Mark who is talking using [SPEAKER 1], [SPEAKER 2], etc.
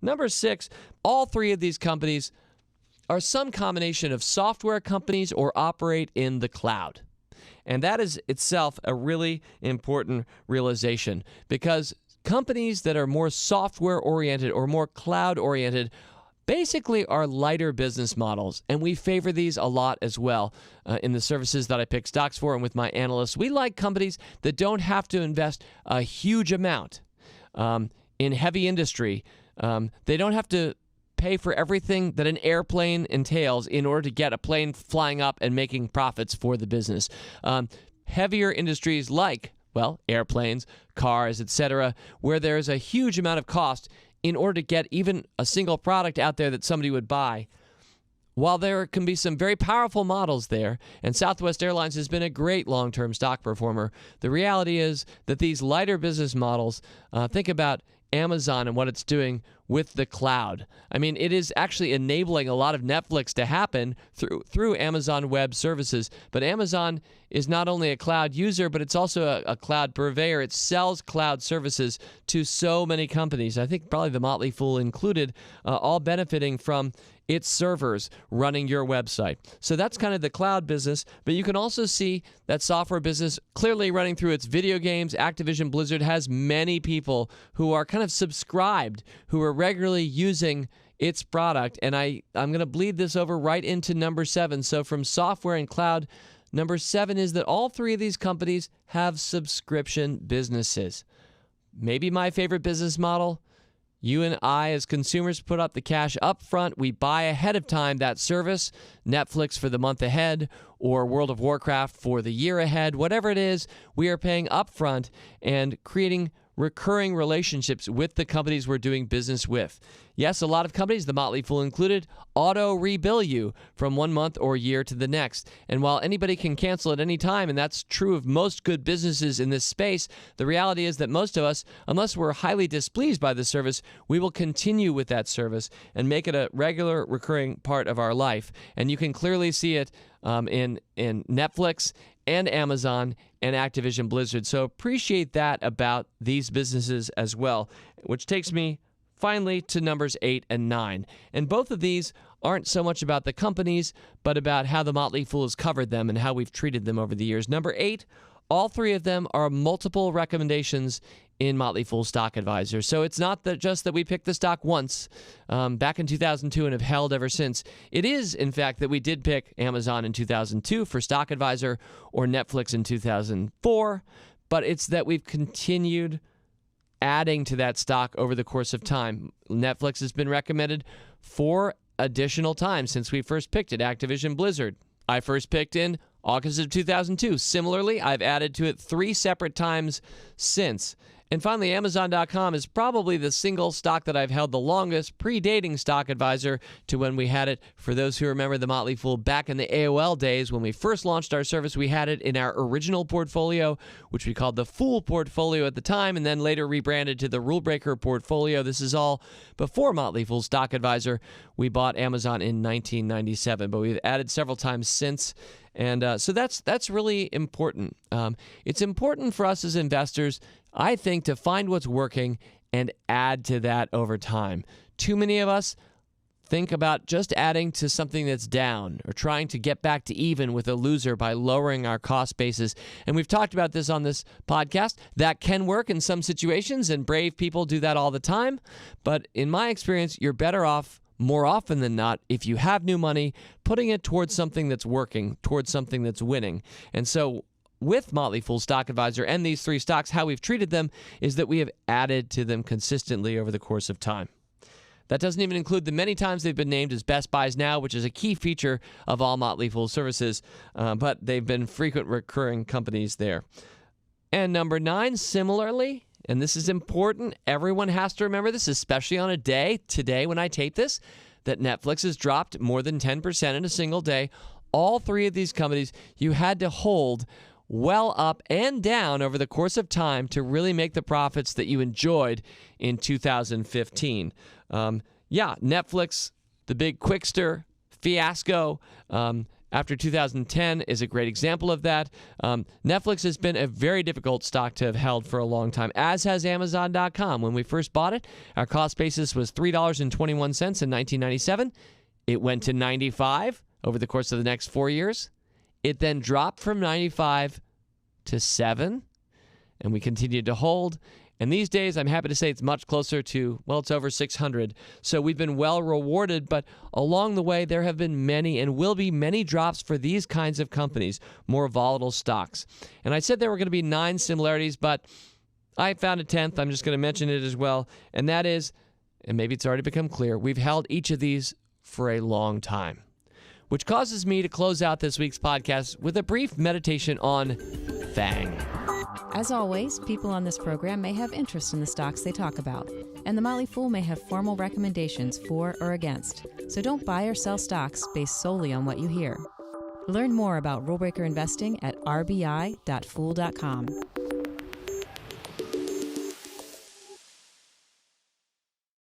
[SPEAKER 1] Number 6, all three of these companies are some combination of software companies or operate in the cloud. And that is itself a really important realization, because companies that are more software-oriented or more cloud-oriented basically are lighter business models, and we favor these a lot as well in the services that I pick stocks for and with my analysts. We like companies that don't have to invest a huge amount in heavy industry. They don't have to pay for everything that an airplane entails in order to get a plane flying up and making profits for the business. Heavier industries like, well, airplanes, cars, etc., where there's a huge amount of cost in order to get even a single product out there that somebody would buy. While there can be some very powerful models there, and Southwest Airlines has been a great long-term stock performer, the reality is that these lighter business models, think about Amazon and what it's doing with the cloud. I mean, it is actually enabling a lot of Netflix to happen through Amazon Web Services. But Amazon is not only a cloud user, but it's also a cloud purveyor. It sells cloud services to so many companies. I think probably the Motley Fool included, all benefiting from its servers running your website. So that's kind of the cloud business, but you can also see that software business clearly running through its video games. Activision Blizzard has many people who are kind of subscribed, who are regularly using its product, and I'm going to bleed this over right into number 7. So from software and cloud, number 7 is that all three of these companies have subscription businesses. Maybe my favorite business model. You and I, as consumers, put up the cash up front. We buy ahead of time that service, Netflix for the month ahead, or World of Warcraft for the year ahead. Whatever it is, we are paying up front and creating recurring relationships with the companies we're doing business with. Yes, a lot of companies, the Motley Fool included, auto-rebill you from 1 month or year to the next. And while anybody can cancel at any time, and that's true of most good businesses in this space, the reality is that most of us, unless we're highly displeased by the service, we will continue with that service and make it a regular, recurring part of our life. And you can clearly see it in Netflix and Amazon and Activision Blizzard. So appreciate that about these businesses as well, which takes me finally to numbers 8 and 9. And both of these aren't so much about the companies, but about how the Motley Fool has covered them and how we've treated them over the years. Number 8, all three of them are multiple recommendations in Motley Fool Stock Advisor. So it's not just that we picked the stock once back in 2002 and have held ever since. It is, in fact, that we did pick Amazon in 2002 for Stock Advisor or Netflix in 2004, but it's that we've continued adding to that stock over the course of time. Netflix has been recommended 4 additional times since we first picked it. Activision Blizzard, I first picked in August of 2002. Similarly, I've added to it 3 separate times since. And finally, Amazon.com is probably the single stock that I've held the longest, predating Stock Advisor to when we had it. For those who remember the Motley Fool back in the AOL days, when we first launched our service, we had it in our original portfolio, which we called the Fool portfolio at the time, and then later rebranded to the Rule Breaker portfolio. This is all before Motley Fool Stock Advisor. We bought Amazon in 1997, but we've added several times since. And so that's really important. It's important for us as investors, I think, to find what's working and add to that over time. Too many of us think about just adding to something that's down or trying to get back to even with a loser by lowering our cost basis. And we've talked about this on this podcast. That can work in some situations, and brave people do that all the time. But in my experience, you're better off more often than not, if you have new money, putting it towards something that's working, towards something that's winning. And so with Motley Fool Stock Advisor and these 3 stocks, how we've treated them is that we have added to them consistently over the course of time. That doesn't even include the many times they've been named as Best Buys Now, which is a key feature of all Motley Fool services, but they've been frequent recurring companies there. And number 9, similarly, and this is important, everyone has to remember this, especially on a day, today when I tape this, that Netflix has dropped more than 10% in a single day. All 3 of these companies you had to hold well up and down over the course of time to really make the profits that you enjoyed in 2015. Netflix, the big Quickster fiasco, after 2010 is a great example of that. Netflix has been a very difficult stock to have held for a long time, as has Amazon.com. When we first bought it, our cost basis was $3.21 in 1997. It went to $95 over the course of the next 4 years. It then dropped from $95 to $7, and we continued to hold. And these days, I'm happy to say it's much closer to, well, it's over 600. So we've been well rewarded, but along the way, there have been many and will be many drops for these kinds of companies, more volatile stocks. And I said there were going to be 9 similarities, but I found a 10th. I'm just going to mention it as well. And that is, and maybe it's already become clear, we've held each of these for a long time, which causes me to close out this week's podcast with a brief meditation on FANG.
[SPEAKER 2] As always, people on this program may have interest in the stocks they talk about, and the Motley Fool may have formal recommendations for or against. So don't buy or sell stocks based solely on what you hear. Learn more about rule breaker investing at rbi.fool.com.